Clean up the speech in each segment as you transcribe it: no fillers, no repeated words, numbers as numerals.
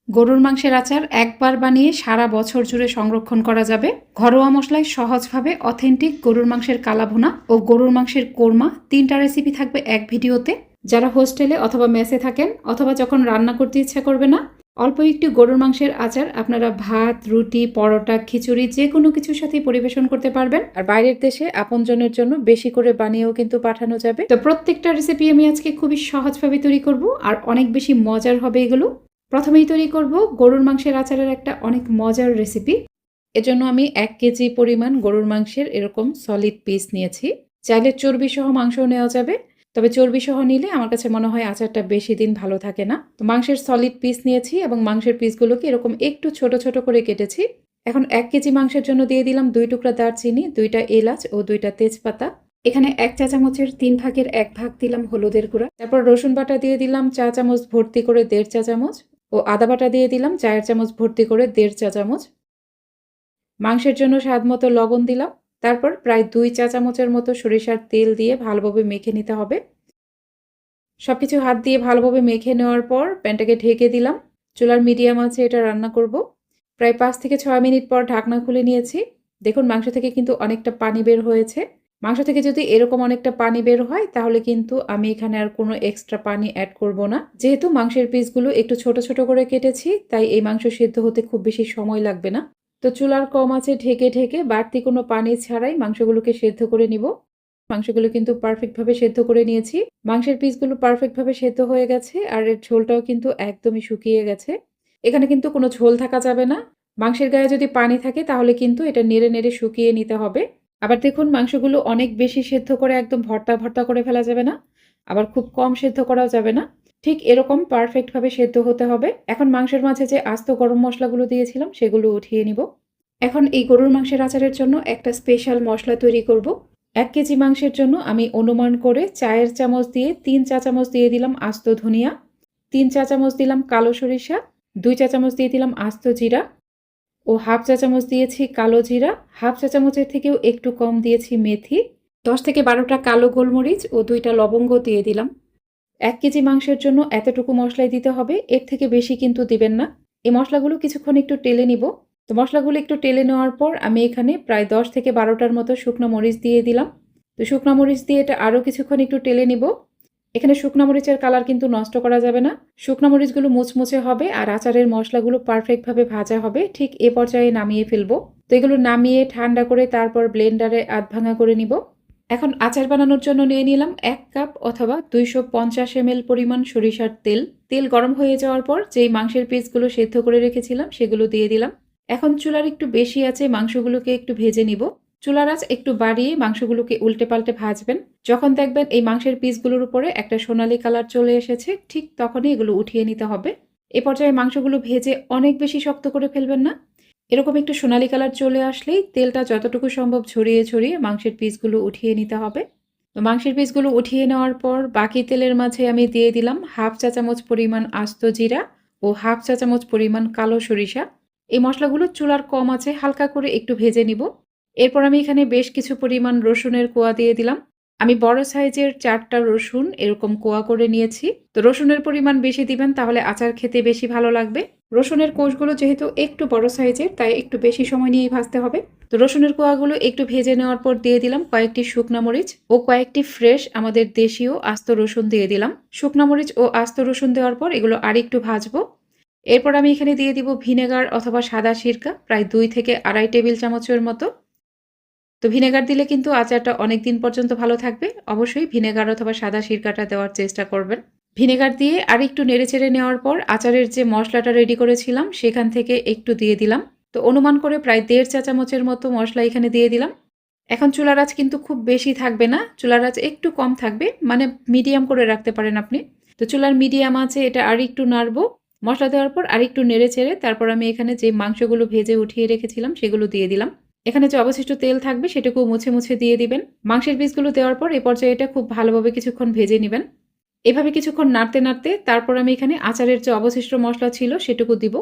গরুর মাংসের আচার একবার বানিয়ে সারা বছর জুড়ে সংরক্ষণ করা যাবে। ঘরোয়া মশলায় সহজভাবে অথেন্টিক গরুর মাংসের কালাভুনা ও গরুর মাংসের কোরমা ৩টা রেসিপি থাকবে এক ভিডিওতে। যারা হোস্টেলে অথবা মেসে থাকেন অথবা যখন রান্না করতে ইচ্ছা করবে না, অল্প একটু গরুর মাংসের আচার আপনারা ভাত, রুটি, পরোটা, খিচুড়ি যে কোনো কিছুর সাথেই পরিবেশন করতে পারবেন। আর বাইরের দেশে আপনজনের জন্য বেশি করে বানিয়েও কিন্তু পাঠানো যাবে। তো প্রত্যেকটা রেসিপি আমি আজকে খুবই সহজভাবে তৈরি করব আর অনেক বেশি মজার হবে এগুলো। প্রথমেই তৈরি করব গরুর মাংসের আচারের একটা অনেক মজার রেসিপি। এজন্য আমি ১ কেজি পরিমাণ গরুর মাংসের এরকম সলিড পিস নিয়েছি। চাইলে চর্বি সহ মাংসও নেওয়া যাবে, তবে চর্বি সহ নিলে আমার কাছে মনে হয় আচারটা বেশি দিন ভালো থাকে না। তো মাংসের সলিড পিস নিয়েছি এবং মাংসের পিসগুলোকে এরকম একটু ছোট ছোট করে কেটেছি। এখন ১ কেজি মাংসের জন্য দিয়ে দিলাম ২ টুকরা দারচিনি, ২টা এলাচ ও ২টা তেজপাতা। এখানে ১ চা চামচের ৩ ভাগের ১ ভাগ দিলাম হলুদের গুঁড়া। তারপর রসুন বাটা দিয়ে দিলাম চা চামচ ভর্তি করে ১.৫ চা চামচ ও আদা বাটা দিয়ে দিলাম ৪ চামচ ভর্তি করে ১.৫ চা চামচ। মাংসের জন্য স্বাদ মতো লবণ দিলাম। তারপর প্রায় ২ চা চামচের মতো সরিষার তেল দিয়ে ভালোভাবে মেখে নিতে হবে। সবকিছু হাত দিয়ে ভালোভাবে মেখে নেওয়ার পর প্যানটাকে ঢেকে দিলাম। চুলার মিডিয়াম আঁচে এটা রান্না করব। প্রায় ৫ থেকে ৬ মিনিট পর ঢাকনা খুলে নিয়েছি। দেখুন মাংস থেকে কিন্তু অনেকটা পানি বের হয়েছে। মাংস থেকে যদি এরকম অনেকটা পানি বের হয় তাহলে কিন্তু আমি এখানে আর কোনো এক্সট্রা পানি অ্যাড করব না। যেহেতু মাংসের পিসগুলো একটু ছোট ছোট করে কেটেছি, তাই এই মাংস সিদ্ধ হতে খুব বেশি সময় লাগবে না। তো চুলার কম আঁচে ঢেকে ঢেকে বাড়তি কোনো পানি ছাড়াই মাংসগুলোকে সেদ্ধ করে নিব। মাংসগুলো কিন্তু পারফেক্টভাবে সেদ্ধ করে নিয়েছি। মাংসের পিসগুলো পারফেক্টভাবে সেদ্ধ হয়ে গেছে আর এর ঝোলটাও কিন্তু একদমই শুকিয়ে গেছে। এখানে কিন্তু কোনো ঝোল থাকা যাবে না। মাংসের গায়ে যদি পানি থাকে তাহলে কিন্তু এটা নেড়ে নেড়ে শুকিয়ে নিতে হবে। আবার দেখুন মাংসগুলো অনেক বেশি সেদ্ধ করে একদম ভর্তা ভর্তা করে ফেলা যাবে না, আবার খুব কম সেদ্ধ করাও যাবে না। ঠিক এরকম পারফেক্টভাবে সেদ্ধ হতে হবে। এখন মাংসের মাঝে যে আস্ত গরম মশলাগুলো দিয়েছিলাম সেগুলো উঠিয়ে নিব। এখন এই গরুর মাংসের আচারের জন্য একটা স্পেশাল মশলা তৈরি করব। ১ কেজি মাংসের জন্য আমি অনুমান করে চায়ের চামচ দিয়ে ৩ চা চামচ দিয়ে দিলাম আস্ত ধনিয়া, ৩ চা চামচ দিলাম কালো সরিষা, ২ চা চামচ দিয়ে দিলাম আস্ত জিরা ও হাফ চা চামচ দিয়েছি কালো জিরা, হাফ চা চামচের থেকেও একটু কম দিয়েছি মেথি, ১০ থেকে ১২টা কালো গোলমরিচ ও ২টা লবঙ্গ দিয়ে দিলাম। ১ কেজি মাংসের জন্য এতটুকু মশলাই দিতে হবে, এর থেকে বেশি কিন্তু দিবেন না। এই মশলাগুলো কিছুক্ষণ একটু টেলে নিব। তো মশলাগুলো একটু টেলে নেওয়ার পর আমি এখানে প্রায় ১০ থেকে ১২টার মতো শুকনো মরিচ দিয়ে দিলাম। তো শুকনো মরিচ দিয়ে এটা আরও কিছুক্ষণ একটু টেলে নিব। এখানে শুকনো মরিচের কালার কিন্তু নষ্ট করা যাবে না। শুকনো মরিচগুলো মুচমুচে হবে আর আচারের মশলাগুলো পারফেক্টভাবে ভাজা হবে। ঠিক এ পর্যায়ে নামিয়ে ফেলবো। তো এগুলো নামিয়ে ঠান্ডা করে তারপর ব্লেন্ডারে আধ ভাঙা করে নিব। এখন আচার বানানোর জন্য নিয়ে নিলাম ১ কাপ অথবা ২৫০ ml পরিমাণ সরিষার তেল। তেল গরম হয়ে যাওয়ার পর যেই মাংসের পিসগুলো সেদ্ধ করে রেখেছিলাম সেগুলো দিয়ে দিলাম। এখন চুলার একটু বেশি আছে মাংসগুলোকে একটু ভেজে নিব। চুলার আঁচ একটু বাড়িয়ে মাংসগুলোকে উল্টে পাল্টে ভাজবেন। যখন দেখবেন এই মাংসের পিসগুলোর উপরে একটা সোনালী কালার চলে এসেছে, ঠিক তখনই এগুলো উঠিয়ে নিতে হবে। এ পর্যায়ে মাংসগুলো ভেজে অনেক বেশি শক্ত করে ফেলবেন না। এরকম একটু সোনালী কালার চলে আসলেই তেলটা যতটুকু সম্ভব ছড়িয়ে ছড়িয়ে মাংসের পিসগুলো উঠিয়ে নিতে হবে। তো মাংসের পিসগুলো উঠিয়ে নেওয়ার পর বাকি তেলের মাঝে আমি দিয়ে দিলাম হাফ চা চামচ পরিমাণ আস্ত জিরা ও হাফ চা চামচ পরিমাণ কালো সরিষা। এই মশলাগুলো চুলার কম আছে হালকা করে একটু ভেজে নিব। এরপর আমি এখানে বেশ কিছু পরিমাণ রসুনের কোয়া দিয়ে দিলাম। আমি বড় সাইজের ৪টা রসুন এরকম কোয়া করে নিয়েছি। তো রসুনের পরিমাণ বেশি দিবেন, তাহলে আচার খেতে বেশি ভালো লাগবে। রসুনের কোষগুলো যেহেতু একটু বড় সাইজের, তাই একটু বেশি সময় নিয়েই ভাজতে হবে। তো রসুনের কোয়াগুলো একটু ভেজে নেওয়ার পর দিয়ে দিলাম কয়েকটি শুকনা মরিচ ও কয়েকটি ফ্রেশ আমাদের দেশীয় আস্ত রসুন দিয়ে দিলাম। শুকনা মরিচ ও আস্ত রসুন দেওয়ার পর এগুলো আরেকটু ভাজবো। এরপর আমি এখানে দিয়ে দিব ভিনেগার অথবা সাদা সিরকা প্রায় ২ থেকে ২.৫ টেবিল চামচের মতো। তো ভিনেগার দিলে কিন্তু আচারটা অনেক দিন পর্যন্ত ভালো থাকবে। অবশ্যই ভিনেগার অথবা সাদা সিরকাটা দেওয়ার চেষ্টা করবেন। ভিনেগার দিয়ে আরেকটু নেড়েচেড়ে নেওয়ার পর আচারের যে মশলাটা রেডি করেছিলাম সেখান থেকে একটু দিয়ে দিলাম। তো অনুমান করে প্রায় ১.৫ চা চামচের মতো মশলা এখানে দিয়ে দিলাম। এখন চুলার আঁচ কিন্তু খুব বেশি থাকবে না, চুলার আঁচ একটু কম থাকবে, মানে মিডিয়াম করে রাখতে পারেন আপনি। তো চুলার মিডিয়াম আঁচে এটা আরেকটু নাড়বো। মশলা দেওয়ার পর আরেকটু নেড়েচেড়ে তারপর আমি এখানে যে মাংসগুলো ভেজে উঠিয়ে রেখেছিলাম সেগুলো দিয়ে দিলাম। এখানে যে অবশিষ্ট তেল থাকবে সেটুকু মুছে মুছে দিয়ে দিবেন। মাংসের পিসগুলো দেওয়ার পর এ পর্যায়ে এটা খুব ভালোভাবে কিছুক্ষণ ভেজে নিবেন। এভাবে কিছুক্ষণ নাড়তে নাড়তে তারপর আমি এখানে আচারের যে অবশিষ্ট মশলা ছিল সেটুকু দিব।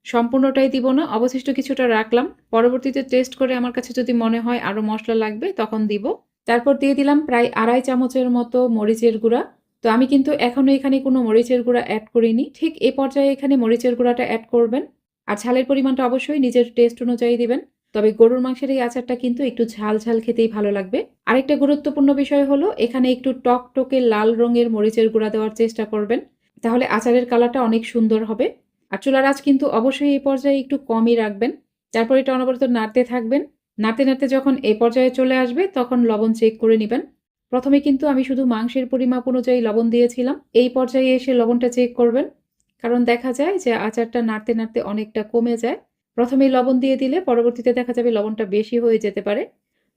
সম্পূর্ণটাই দিব না, অবশিষ্ট কিছুটা রাখলাম। পরবর্তীতে টেস্ট করে আমার কাছে যদি মনে হয় আরও মশলা লাগবে তখন দিব। তারপর দিয়ে দিলাম প্রায় ২.৫ চামচের মতো মরিচের গুঁড়া। তো আমি কিন্তু এখনো এখানে কোনো মরিচের গুঁড়া অ্যাড করিনি। ঠিক এই পর্যায়ে এখানে মরিচের গুঁড়াটা অ্যাড করবেন। আর ঝালের পরিমাণটা অবশ্যই নিজের টেস্ট অনুযায়ী দিবেন। তবে গরুর মাংসের এই আচারটা কিন্তু একটু ঝাল, ঝাল খেতেই ভালো লাগবে। আরেকটা গুরুত্বপূর্ণ বিষয় হলো এখানে একটু টকটকে লাল রঙের মরিচের গুঁড়া দেওয়ার চেষ্টা করবেন। তাহলে আচারের কালারটা অনেক সুন্দর হবে। আর চুলার আঁচ কিন্তু অবশ্যই এই পর্যায়ে একটু কমই রাখবেন। তারপর এটা অনবরত নাড়তে থাকবেন। নাড়তে, নাড়তে যখন এই পর্যায়ে চলে আসবে তখন লবণ চেক করে নিবেন। প্রথমে কিন্তু আমি শুধু মাংসের পরিমাপ অনুযায়ী লবণ দিয়েছিলাম। এই পর্যায়ে এসে লবণটা চেক করবেন। কারণ দেখা যায় যে আচারটা নাড়তে, নাড়তে অনেকটা কমে যায়। প্রথমেই লবণ দিয়ে দিলে পরবর্তীতে দেখা যাবে লবণটা বেশি হয়ে যেতে পারে।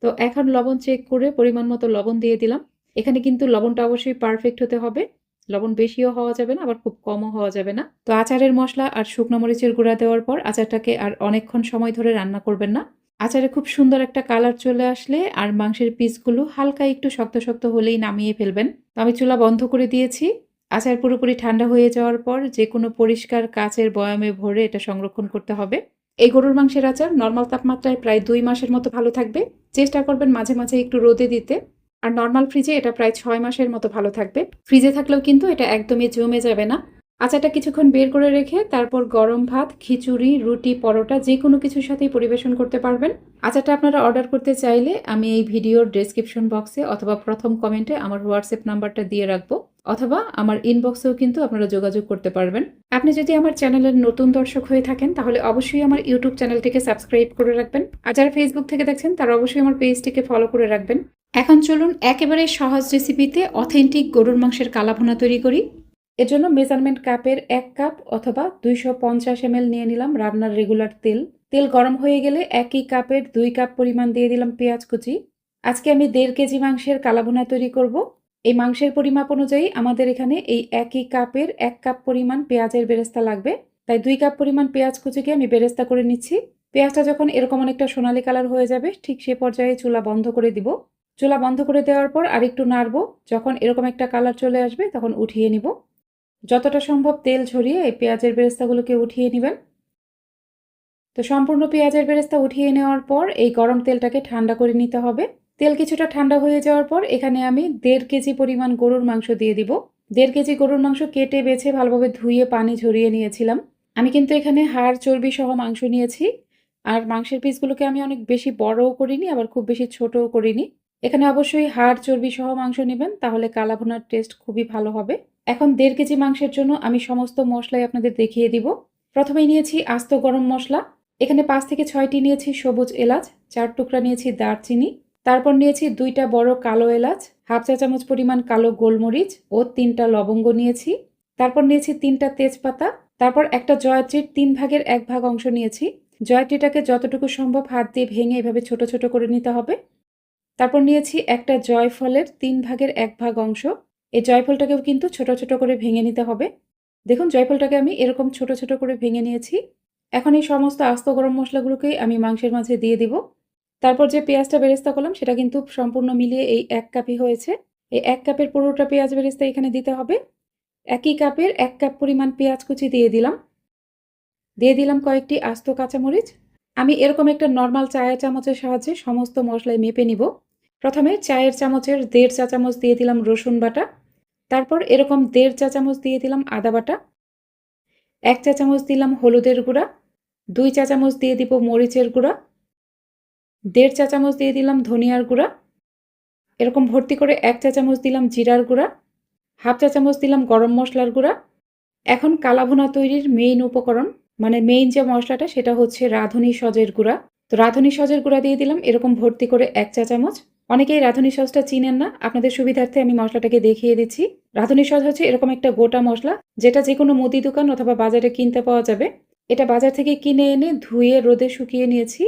তো এখন লবণ চেক করে পরিমাণ মতো লবণ দিয়ে দিলাম। এখানে কিন্তু লবণটা অবশ্যই পারফেক্ট হতে হবে। লবণ বেশিও হওয়া যাবে না, আবার খুব কমও হওয়া যাবে না। তো আচারের মসলা আর শুকনো মরিচের গুঁড়া দেওয়ার পর আচারটাকে আর অনেকক্ষণ সময় ধরে রান্না করবেন না। আচারে খুব সুন্দর একটা কালার চলে আসলে আর মাংসের পিসগুলো হালকা একটু শক্ত, শক্ত হলেই নামিয়ে ফেলবেন। তো আমি চুলা বন্ধ করে দিয়েছি। আচার পুরোপুরি ঠান্ডা হয়ে যাওয়ার পর যেকোনো পরিষ্কার কাচের বয়ামে ভরে এটা সংরক্ষণ করতে হবে। এই গরুর মাংসের আচার নরমাল তাপমাত্রায় প্রায় ২ মাসের মতো ভালো থাকবে। চেষ্টা করবেন মাঝে, মাঝে একটু রোদে দিতে। আর নরমাল ফ্রিজে এটা প্রায় ৬ মাসের মতো ভালো থাকবে। ফ্রিজে থাকলেও কিন্তু এটা একদমই জমে যাবে না। আচারটা কিছুক্ষণ বের করে রেখে তারপর গরম ভাত, খিচুড়ি, রুটি, পরোটা যেকোনো কিছুর সাথেই পরিবেশন করতে পারবেন। আচারটা আপনারা অর্ডার করতে চাইলে আমি এই ভিডিওর ডেসক্রিপশন বক্সে অথবা প্রথম কমেন্টে আমার হোয়াটসঅ্যাপ নাম্বারটা দিয়ে রাখবো, অথবা আমার ইনবক্সেও কিন্তু আপনারা যোগাযোগ করতে পারবেন। আপনি যদি আমার চ্যানেলের নতুন দর্শক হয়ে থাকেন তাহলে অবশ্যই আমার ইউটিউব চ্যানেলটিকে সাবস্ক্রাইব করে রাখবেন। আর যারা ফেসবুক থেকে দেখছেন তারা অবশ্যই আমার পেজটিকে ফলো করে রাখবেন। এখন চলুন একেবারে সহজ রেসিপিতে অথেন্টিক গরুর মাংসের কালাভুনা তৈরি করি। এর জন্য মেজারমেন্ট কাপের ১ কাপ অথবা ২৫০ ml নিয়ে নিলাম রান্নার রেগুলার তেল। তেল গরম হয়ে গেলে একই কাপের ২ কাপ পরিমাণ দিয়ে দিলাম পেঁয়াজ কুচি। আজকে আমি ১.৫ কেজি মাংসের কালাভুনা তৈরি করব। এই মাংসের পরিমাপ অনুযায়ী আমাদের এখানে এই একই কাপের ১ কাপ পরিমাণ পেঁয়াজের বেরেস্তা লাগবে। তাই ২ কাপ পরিমাণ পেঁয়াজ কুচিকে আমি বেরেস্তা করে নিচ্ছি। পেঁয়াজটা যখন এরকম অনেকটা সোনালি কালার হয়ে যাবে ঠিক সে পর্যায়ে চুলা বন্ধ করে দিব। চুলা বন্ধ করে দেওয়ার পর আরেকটু নাড়ব। যখন এরকম একটা কালার চলে আসবে তখন উঠিয়ে নিব। যতটা সম্ভব তেল ঝরিয়ে এই পেঁয়াজের বেরেস্তাগুলোকে উঠিয়ে নেবেন। তো সম্পূর্ণ পেঁয়াজের বেরেস্তা উঠিয়ে নেওয়ার পর এই গরম তেলটাকে ঠান্ডা করে নিতে হবে। তেল কিছুটা ঠান্ডা হয়ে যাওয়ার পর এখানে আমি ১.৫ কেজি পরিমাণ গরুর মাংস দিয়ে দিব। ১.৫ কেজি গরুর মাংস কেটে বেছে ভালোভাবে ধুয়ে পানি ঝরিয়ে নিয়েছিলাম। আমি কিন্তু এখানে হাড় চর্বি সহ মাংস নিয়েছি। আর মাংসের পিসগুলোকে আমি অনেক বেশি বড়ও করিনি, আবার খুব বেশি ছোটও করিনি। এখানে অবশ্যই হাড় চর্বি সহ মাংস নেবেন, তাহলে কালাভুনার টেস্ট খুবই ভালো হবে। এখন ১.৫ কেজি মাংসের জন্য আমি সমস্ত মশলাই আপনাদের দেখিয়ে দিব। প্রথমেই নিয়েছি আস্ত গরম মশলা। এখানে ৫ থেকে ৬টি নিয়েছি সবুজ এলাচ, ৪ টুকরা নিয়েছি দারচিনি, তারপর নিয়েছি ২টা বড় কালো এলাচ, হাফ চা চামচ পরিমাণ কালো গোলমরিচ ও ৩টা লবঙ্গ নিয়েছি। তারপর নিয়েছি ৩টা তেজপাতা, তারপর একটা জয়ত্রীর ৩ ভাগের ১ ভাগ অংশ নিয়েছি। জয়ত্রীটাকে যতটুকু সম্ভব হাত দিয়ে ভেঙে এভাবে ছোট, ছোট করে নিতে হবে। তারপর নিয়েছি একটা জয়ফলের ৩ ভাগের ১ ভাগ অংশ। এই জয়ফলটাকেও কিন্তু ছোট, ছোট করে ভেঙে নিতে হবে। দেখুন জয়ফলটাকে আমি এরকম ছোট, ছোট করে ভেঙে নিয়েছি। এখন এই সমস্ত আস্ত গরম মসলাগুলোকেই আমি মাংসের মাঝে দিয়ে দিব। তারপর যে পেঁয়াজটা বেরেস্তা করলাম সেটা কিন্তু সম্পূর্ণ মিলিয়ে এই ১ কাপই হয়েছে। এই ১ কাপের পুরোটা পেঁয়াজ বেরেস্তা এখানে দিতে হবে। একই কাপের ১ কাপ পরিমাণ পেঁয়াজ কুচি দিয়ে দিলাম। দিয়ে দিলাম কয়েকটি আস্ত কাঁচামরিচ। আমি এরকম একটা নরমাল চায়ের চামচের সাহায্যে সমস্ত মশলাই মেপে নিব। প্রথমে চায়ের চামচের ১.৫ চা চামচ দিয়ে দিলাম রসুন বাটা। তারপর এরকম ১.৫ চা চামচ দিয়ে দিলাম আদা বাটা। ১ চা চামচ দিলাম হলুদের গুঁড়া। ২ চা চামচ দিয়ে দিব মরিচের গুঁড়া। ১.৫ চা চামচ দিয়ে দিলাম ধনিয়ার গুঁড়া। এরকম ভর্তি করে ১ চা চামচ দিলাম জিরার গুঁড়া। হাফ চা চামচ দিলাম গরম মশলার গুঁড়া। এখন কালাভুনা তৈরির মেইন উপকরণ, মানে মেইন যে মশলাটা সেটা হচ্ছে রাঁধুনি সজের গুঁড়া। তো রাঁধুনি সজের গুঁড়া দিয়ে দিলাম এরকম ভর্তি করে ১ চা চামচ। অনেকেই রাঁধুনি সসটা চিনেন না, আপনাদের সুবিধার্থে আমি মশলাটাকে দেখিয়ে দিচ্ছি। রাঁধুনি সস হচ্ছে এরকম একটা গোটা মশলা, যেটা যে কোনো মুদি দোকান অথবা বাজারে কিনতে পাওয়া যাবে। এটা বাজার থেকে কিনে এনে ধুয়ে রোদে শুকিয়ে নিয়েছি।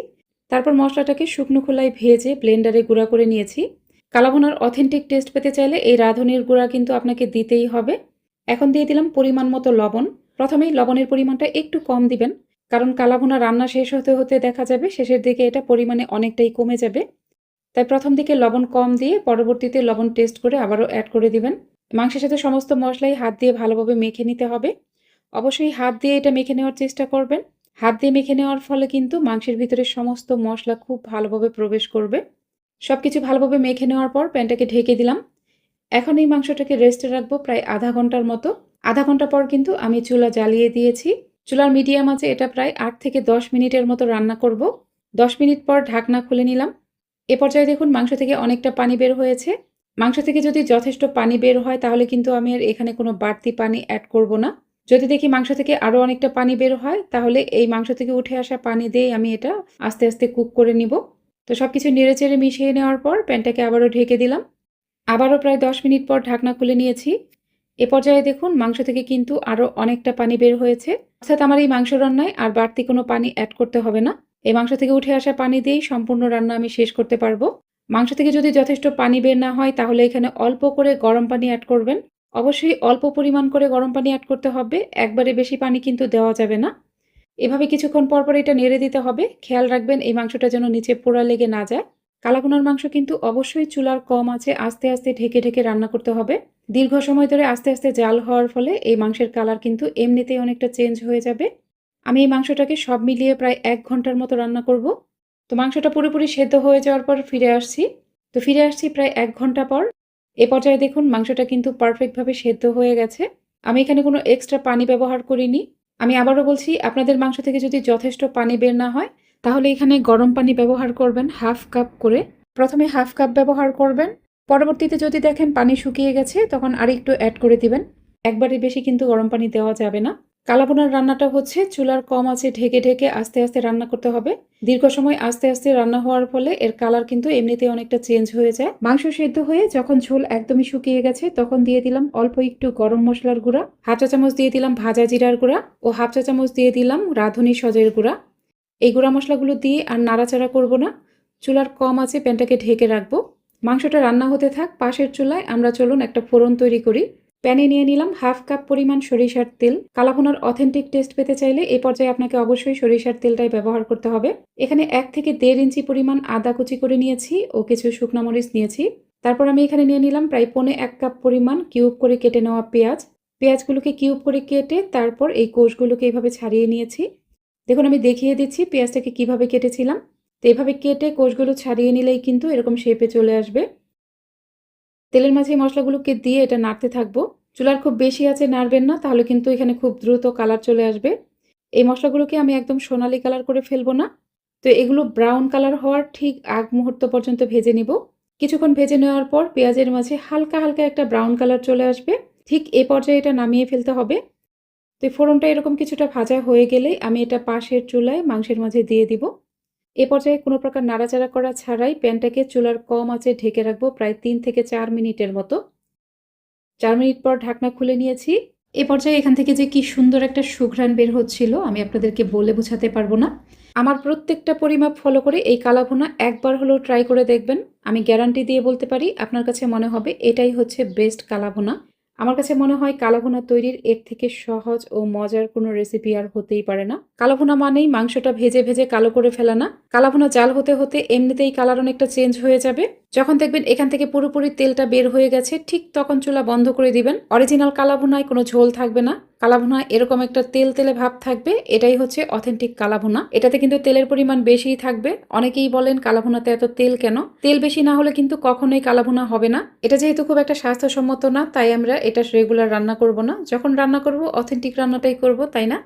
তারপর মশলাটাকে শুকনো খোলায় ভেজে ব্লেন্ডারে গুঁড়া করে নিয়েছি। কালাভুনার অথেন্টিক টেস্ট পেতে চাইলে এই রাঁধুনির গুঁড়া কিন্তু আপনাকে দিতেই হবে। এখন দিয়ে দিলাম পরিমাণ মতো লবণ। প্রথমেই লবণের পরিমাণটা একটু কম দিবেন, কারণ কালাভুনা রান্না শেষ হতে হতে দেখা যাবে শেষের দিকে এটা পরিমাণে অনেকটাই কমে যাবে। তাই প্রথম দিকে লবণ কম দিয়ে পরবর্তীতে লবণ টেস্ট করে আবারও অ্যাড করে দিবেন। মাংসের সাথে সমস্ত মশলাই হাত দিয়ে ভালোভাবে মেখে নিতে হবে। অবশ্যই হাত দিয়ে এটা মেখে নেওয়ার চেষ্টা করবেন। হাত দিয়ে মেখে নেওয়ার ফলে কিন্তু মাংসের ভিতরে সমস্ত মশলা খুব ভালোভাবে প্রবেশ করবে। সবকিছু ভালোভাবে মেখে নেওয়ার পর প্যানটাকে ঢেকে দিলাম। এখন এই মাংসটাকে রেস্টে রাখবো প্রায় আধা ঘন্টার মতো। আধা ঘন্টা পর কিন্তু আমি চুলা জ্বালিয়ে দিয়েছি। চুলার মিডিয়াম আঁচে এটা প্রায় 8 থেকে 10 মিনিটের মতো রান্না করব। 10 মিনিট পর ঢাকনা খুলে নিলাম। এ পর্যায়ে দেখুন মাংস থেকে অনেকটা পানি বের হয়েছে। মাংস থেকে যদি যথেষ্ট পানি বের হয় তাহলে কিন্তু আমি আর এখানে কোনো বাড়তি পানি অ্যাড করব না। যদি দেখি মাংস থেকে আরও অনেকটা পানি বের হয় তাহলে এই মাংস থেকে উঠে আসা পানি দিয়েই আমি এটা আস্তে আস্তে কুক করে নিব। তো সব কিছু নেড়েচেড়ে মিশিয়ে নেওয়ার পর প্যানটাকে আবারও ঢেকে দিলাম। আবারও প্রায় 10 মিনিট পর ঢাকনা খুলে নিয়েছি। এ পর্যায়ে দেখুন মাংস থেকে কিন্তু আরও অনেকটা পানি বের হয়েছে। অর্থাৎ আমার এই মাংস রান্নায় আর বাড়তি কোনো পানি অ্যাড করতে হবে না। এই মাংস থেকে উঠে আসা পানি দিয়েই সম্পূর্ণ রান্না আমি শেষ করতে পারবো। মাংস থেকে যদি যথেষ্ট পানি বের না হয় তাহলে এখানে অল্প করে গরম পানি অ্যাড করবেন। অবশ্যই অল্প পরিমাণ করে গরম পানি অ্যাড করতে হবে, একবারে বেশি পানি কিন্তু দেওয়া যাবে না। এভাবে কিছুক্ষণ পর পর এটা নেড়ে দিতে হবে। খেয়াল রাখবেন এই মাংসটা যেন নিচে পোড়া লেগে না যায়। কালাভুনার মাংস কিন্তু অবশ্যই চুলার কম আঁচে আস্তে আস্তে ঢেকে ঢেকে রান্না করতে হবে। দীর্ঘ সময় ধরে আস্তে আস্তে জাল হওয়ার ফলে এই মাংসের কালার কিন্তু এমনিতেই অনেকটা চেঞ্জ হয়ে যাবে। আমি এই মাংসটাকে সব মিলিয়ে প্রায় 1 ঘন্টার মতো রান্না করব। তো মাংসটা পুরোপুরি সেদ্ধ হয়ে যাওয়ার পর ফিরে আসছি। ফিরে আসছি প্রায় 1 ঘন্টা পর। এ পর্যায়ে দেখুন মাংসটা কিন্তু পারফেক্টভাবে সেদ্ধ হয়ে গেছে। আমি এখানে কোনো এক্সট্রা পানি ব্যবহার করিনি। আমি আবারও বলছি, আপনাদের মাংস থেকে যদি যথেষ্ট পানি বের না হয় তাহলে এখানে গরম পানি ব্যবহার করবেন হাফ কাপ করে। প্রথমে হাফ কাপ ব্যবহার করবেন, পরবর্তীতে যদি দেখেন পানি শুকিয়ে গেছে তখন আরেকটু অ্যাড করে দিবেন। একবারে বেশি কিন্তু গরম পানি দেওয়া যাবে না। কালাভুনার রান্নাটা হচ্ছে চুলার কম আঁচে ঢেকে ঢেকে আস্তে আস্তে রান্না করতে হবে। দীর্ঘ সময় আস্তে আস্তে রান্না হওয়ার ফলে এর কালার কিন্তু এমনিতেই অনেকটা চেঞ্জ হয়ে যায়। মাংস সেদ্ধ হয়ে যখন ঝোল একদমই শুকিয়ে গেছে তখন দিয়ে দিলাম অল্প একটু গরম মশলার গুঁড়া, হাফ চা চামচ দিয়ে দিলাম ভাজা জিরার গুঁড়া ও হাফ চা চামচ দিয়ে দিলাম রাঁধুনি সজের গুঁড়া। এই গুঁড়া মশলাগুলো দিয়ে আর নাড়াচাড়া করব না, চুলার কম আঁচে প্যানটাকে ঢেকে রাখবো। মাংসটা রান্না হতে থাক, পাশের চুলায় আমরা চলুন একটা ফোড়ন তৈরি করি। প্যানে নিয়ে নিলাম হাফ কাপ পরিমাণ সরিষার তেল। কালাভুনার অথেন্টিক টেস্ট পেতে চাইলে এই পর্যায়ে আপনাকে অবশ্যই সরিষার তেলটাই ব্যবহার করতে হবে। এখানে 1 থেকে 1.5 ইঞ্চি পরিমাণ আদা কুচি করে নিয়েছি ও কিছু শুকনো মরিচ নিয়েছি। তারপর আমি এখানে নিয়ে নিলাম প্রায় 1.25 কাপ পরিমাণ কিউব করে কেটে নেওয়া পেঁয়াজ। পেঁয়াজগুলোকে কিউব করে কেটে তারপর এই কোষগুলোকে এইভাবে ছাড়িয়ে নিয়েছি। দেখুন আমি দেখিয়ে দিচ্ছি পেঁয়াজটাকে কিভাবে কেটেছিলাম। তো এভাবে কেটে কোষগুলো ছাড়িয়ে নিলেই কিন্তু এরকম শেপে চলে আসবে। তেলের মাঝে মশলাগুলোকে দিয়ে এটা নাড়তে থাকবো। চুলার খুব বেশি আঁচে নাড়বেন না, তাহলে কিন্তু এখানে খুব দ্রুত কালার চলে আসবে। এই মশলাগুলোকে আমি একদম সোনালি কালার করে ফেলবো না। তো এগুলো ব্রাউন কালার হওয়ার ঠিক আগ মুহূর্ত পর্যন্ত ভেজে নিব। কিছুক্ষণ ভেজে নেওয়ার পর পেঁয়াজের মাঝে হালকা হালকা একটা ব্রাউন কালার চলে আসবে। ঠিক এ পর্যায়ে এটা নামিয়ে ফেলতে হবে। তো ফোড়নটা এরকম কিছুটা ভাজা হয়ে গেলেই আমি এটা পাশের চুলায় মাংসের মাঝে দিয়ে দিব। এ পর্যায়ে কোনো প্রকার নাড়াচাড়া করা ছাড়াই প্যানটাকে চুলার কম আঁচে ঢেকে রাখবো প্রায় 3 থেকে 4 মিনিটের মতো। 4 মিনিট পর ঢাকনা খুলে নিয়েছি। এ পর্যায়ে এখান থেকে যে কি সুন্দর একটা সুঘ্রাণ বের হচ্ছিল আমি আপনাদেরকে বলে বোঝাতে পারবো না। আমার প্রত্যেকটা পরিমাপ ফলো করে এই কালাভুনা একবার হলেও ট্রাই করে দেখবেন। আমি গ্যারান্টি দিয়ে বলতে পারি আপনার কাছে মনে হবে এটাই হচ্ছে বেস্ট কালাভুনা। আমার কাছে মনে হয় কালাভুনা তৈরির এর থেকে সহজ ও মজার কোনো রেসিপি আর হতেই পারে না। কালাভুনা মানেই মাংসটা ভেজে ভেজে কালো করে ফেলা না। কালাভুনা জাল হতে হতে এমনিতেই কালার অনেকটা চেঞ্জ হয়ে যাবে। যখন দেখবেন এখান থেকে পুরোপুরি তেলটা বের হয়ে গেছে ঠিক তখন চুলা বন্ধ করে দিবেন। অরিজিনাল কালাভুনায় কোনো ঝোল থাকবে না। কালাভুনা এরকম একটা তেল তেলে ভাব থাকবে, এটাই হচ্ছে অথেন্টিক কালাভুনা। এটাতে কিন্তু তেলের পরিমাণ বেশিই থাকবে। অনেকেই বলেন কালাভুনাতে এত তেল কেন? তেল বেশি না হলে কিন্তু কখনোই কালাভুনা হবে না। এটা যেহেতু খুব একটা স্বাস্থ্যসম্মত না, তাই আমরা এটা রেগুলার রান্না করব না। যখন রান্না করব অথেন্টিক রান্নাটাই করব, তাই না?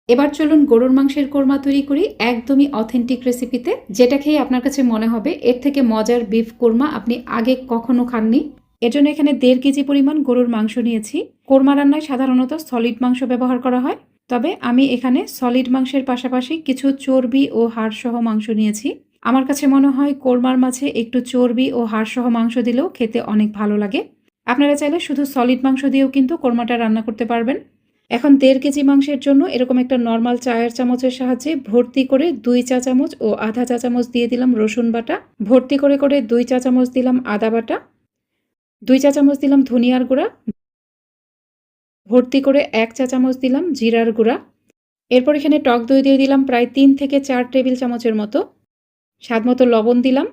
এবার চলুন গরুর মাংসের কোরমা তৈরি করি একদমই অথেন্টিক রেসিপিতে, যেটা খেয়ে আপনার কাছে মনে হবে এর থেকে মজার বিফ কোরমা আপনি আগে কখনো খাননি। এর জন্য এখানে 1.5 কেজি পরিমাণ গরুর মাংস নিয়েছি। কোরমা রান্নায় সাধারণত সলিড মাংস ব্যবহার করা হয়, তবে আমি এখানে সলিড মাংসের পাশাপাশি কিছু চর্বি ও হাড়সহ মাংস নিয়েছি। আমার কাছে মনে হয় কোরমার মাঝে একটু চর্বি ও হাড়সহ মাংস দিলেও খেতে অনেক ভালো লাগে। আপনারা চাইলে শুধু সলিড মাংস দিয়েও কিন্তু কোরমাটা রান্না করতে পারবেন। এখন 1.5 কেজি মাংসের জন্য এরকম একটা নর্মাল চায়ের চামচের সাহায্যে ভর্তি করে 2 চা চামচ ও আধা চা চামচ দিয়ে দিলাম রসুন বাটা, ভর্তি করে করে 2 চা চামচ দিলাম আদা বাটা, 2 চা চামচ দিলাম ধনিয়ার গুঁড়া, ভর্তি করে 1 চা চামচ দিলাম জিরার গুঁড়া। এরপর এখানে টক দই দিয়ে দিলাম প্রায় 3 থেকে 4 টেবিল চামচের মতো। স্বাদ মতো লবণ দিলাম।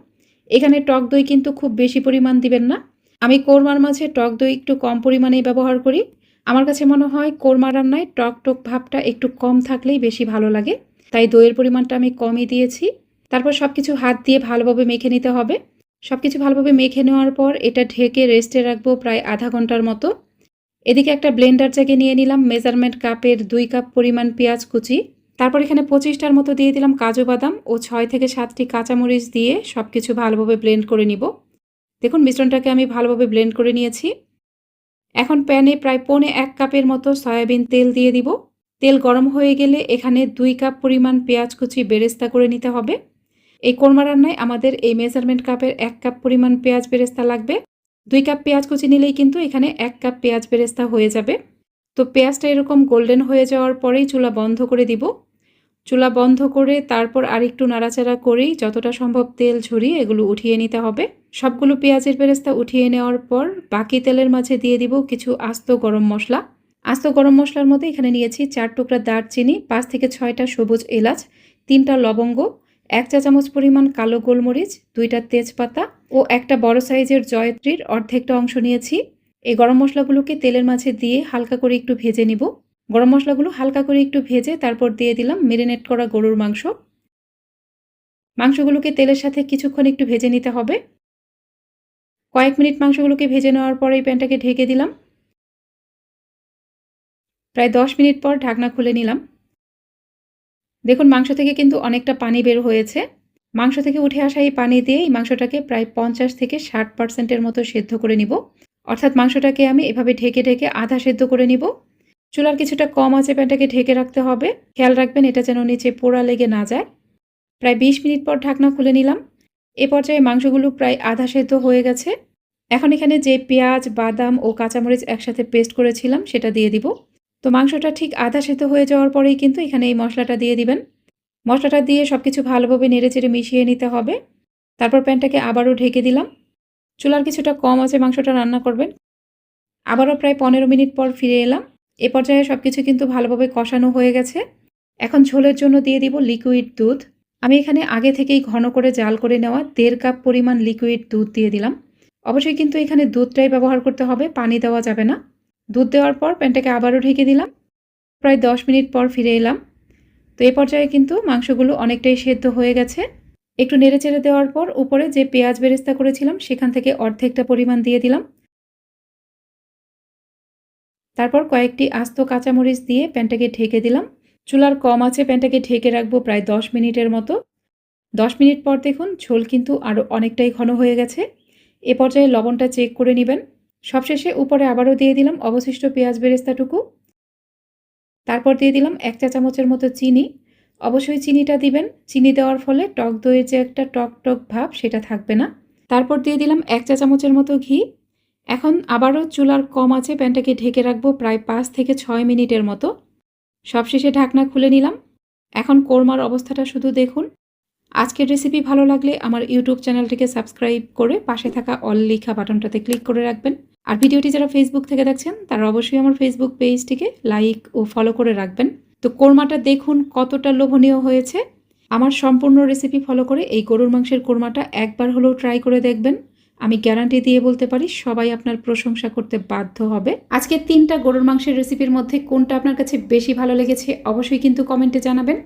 এখানে টক দই কিন্তু খুব বেশি পরিমাণ দিবেন না। আমি কোরমার মাঝে টক দই একটু কম পরিমাণেই ব্যবহার করি। আমার কাছে মনে হয় কোরমা রান্নায় টক টক ভাবটা একটু কম থাকলেই বেশি ভালো লাগে, তাই দইয়ের পরিমাণটা আমি কমই দিয়েছি। তারপর সব কিছু হাত দিয়ে ভালোভাবে মেখে নিতে হবে। সব কিছু ভালোভাবে মেখে নেওয়ার পর এটা ঢেকে রেস্টে রাখবো প্রায় আধা ঘন্টার মতো। এদিকে একটা ব্লেন্ডার জাগে নিয়ে নিলাম মেজারমেন্ট কাপের 2 কাপ পরিমাণ পেঁয়াজ কুচি। তারপর এখানে 25টার মতো দিয়ে দিলাম কাজু বাদাম ও 6 থেকে 7টি কাঁচামরিচ দিয়ে সব কিছু ভালোভাবে ব্লেন্ড করে নিব। দেখুন মিশ্রণটাকে আমি ভালোভাবে ব্লেন্ড করে নিয়েছি। এখন প্যানে প্রায় 1.5 কাপের মতো সয়াবিন তেল দিয়ে দিব। তেল গরম হয়ে গেলে এখানে 2 কাপ পরিমাণ পেঁয়াজ কুচি বেরেস্তা করে নিতে হবে। এই কোরমা রান্নায় আমাদের এই মেজারমেন্ট কাপের 1 কাপ পরিমাণ পেঁয়াজ বেরেস্তা লাগবে। 2 কাপ পেঁয়াজ কুচি নিলেই কিন্তু এখানে 1 কাপ পেঁয়াজ বেরেস্তা হয়ে যাবে। তো পেঁয়াজটা এরকম গোল্ডেন হয়ে যাওয়ার পরেই চুলা বন্ধ করে দিব। চুলা বন্ধ করে তারপর আরেকটু নাড়াচাড়া করেই যতটা সম্ভব তেল ঝরিয়ে এগুলো উঠিয়ে নিতে হবে। সবগুলো পেঁয়াজের বেরেস্তা উঠিয়ে নেওয়ার পর বাকি তেলের মাঝে দিয়ে দিব কিছু আস্ত গরম মশলা। আস্ত গরম মশলার মধ্যে এখানে নিয়েছি 4 টুকরা দারচিনি, 5 থেকে 6টা সবুজ এলাচ, 3টা লবঙ্গ, 1 চা চামচ পরিমাণ কালো গোলমরিচ, 2টা তেজপাতা ও একটা বড় সাইজের জয়ত্রীর অর্ধেকটা অংশ নিয়েছি। এই গরম মশলাগুলোকে তেলের মাঝে দিয়ে হালকা করে একটু ভেজে নিব। গরম মশলাগুলো হালকা করে একটু ভেজে তারপর দিয়ে দিলাম মেরিনেট করা গরুর মাংস। মাংসগুলোকে তেলের সাথে কিছুক্ষণ একটু ভেজে নিতে হবে। কয়েক মিনিট মাংসগুলোকে ভেজে নেওয়ার পর এই প্যানটাকে ঢেকে দিলাম। প্রায় 10 মিনিট পর ঢাকনা খুলে নিলাম। দেখুন মাংস থেকে কিন্তু অনেকটা পানি বের হয়েছে। মাংস থেকে উঠে আসা এই পানি দিয়ে এই মাংসটাকে প্রায় 50 থেকে 60% মতো সেদ্ধ করে নিব। অর্থাৎ মাংসটাকে আমি এভাবে ঢেকে ঢেকে আধা সেদ্ধ করে নিব। চুলার কিছুটা কম আঁচে প্যানটাকে ঢেকে রাখতে হবে। খেয়াল রাখবেন এটা যেন নিচে পোড়া লেগে না যায়। প্রায় 20 মিনিট পর ঢাকনা খুলে নিলাম। এ পর্যায়ে মাংসগুলো প্রায় আধা সেদ্ধ হয়ে গেছে। এখন এখানে যে পেঁয়াজ, বাদাম ও কাঁচামরিচ একসাথে পেস্ট করেছিলাম সেটা দিয়ে দিব। তো মাংসটা ঠিক আধা সেদ্ধ হয়ে যাওয়ার পরেই কিন্তু এখানে এই মশলাটা দিয়ে দিবেন। মশলাটা দিয়ে সবকিছু ভালোভাবে নেড়েচেড়ে মিশিয়ে নিতে হবে। তারপর প্যানটাকে আবারও ঢেকে দিলাম। চুলার কিছুটা কম আঁচে মাংসটা রান্না করবেন। আবারও প্রায় 15 মিনিট পর ফিরে এলাম। এ পর্যায়ে সবকিছু কিন্তু ভালোভাবে কষানো হয়ে গেছে। এখন ঝোলের জন্য দিয়ে দিব লিকুইড দুধ। আমি এখানে আগে থেকেই ঘন করে জাল করে নেওয়া 1.5 কাপ পরিমাণ লিকুইড দুধ দিয়ে দিলাম। অবশ্যই কিন্তু এখানে দুধটাই ব্যবহার করতে হবে, পানি দেওয়া যাবে না। দুধ দেওয়ার পর প্যানটাকে আবারও ঢেকে দিলাম। প্রায় 10 মিনিট পর ফিরে এলাম। তো এই পর্যায়ে কিন্তু মাংসগুলো অনেকটাই সেদ্ধ হয়ে গেছে। একটু নেড়েচেড়ে দেওয়ার পর উপরে যে পেঁয়াজ বেরেস্তা করেছিলাম সেখান থেকে অর্ধেকটা পরিমাণ দিয়ে দিলাম। তারপর কয়েকটি আস্ত কাঁচামরিচ দিয়ে প্যানটাকে ঢেকে দিলাম। চুলার কম আঁচে প্যানটাকে ঢেকে রাখবো প্রায় 10 মিনিটের মতো। 10 মিনিট পর দেখুন ঝোল কিন্তু আরও অনেকটাই ঘন হয়ে গেছে। এ পর্যায়ে লবণটা চেক করে নেবেন। সবশেষে উপরে আবারও দিয়ে দিলাম অবশিষ্ট পেঁয়াজ বেরেস্তাটুকু। তারপর দিয়ে দিলাম 1 চা চামচের মতো চিনি। অবশ্যই চিনিটা দিবেন। চিনি দেওয়ার ফলে টক দইয়ের যে একটা টক টক ভাব সেটা থাকবে না। তারপর দিয়ে দিলাম 1 চা চামচের মতো ঘি। এখন আবারও চুলার কম আঁচে প্যানটাকে ঢেকে রাখবো প্রায় 5 থেকে 6 মিনিটের মতো। সবশেষে ঢাকনা খুলে নিলাম। এখন কোরমার অবস্থাটা শুধু দেখুন। আজকের রেসিপি ভালো লাগলে আমার ইউটিউব চ্যানেলটিকে সাবস্ক্রাইব করে পাশে থাকা অল লেখা বাটনটাতে ক্লিক করে রাখবেন। আর ভিডিওটি যারা ফেসবুক থেকে দেখছেন তারা অবশ্যই আমার ফেসবুক পেজটিকে লাইক ও ফলো করে রাখবেন। তো কোরমাটা দেখুন কতটা লোভনীয় হয়েছে। আমার সম্পূর্ণ রেসিপি ফলো করে এই গরুর মাংসের কোরমাটা একবার হলেও ট্রাই করে দেখবেন। আমি গ্যারান্টি দিয়ে বলতে পারি সবাই আপনার প্রশংসা করতে বাধ্য হবে। আজকে 3টা গরুর মাংসের রেসিপির মধ্যে কোনটা আপনার কাছে বেশি ভালো লেগেছে অবশ্যই কিন্তু কমেন্টে জানাবেন।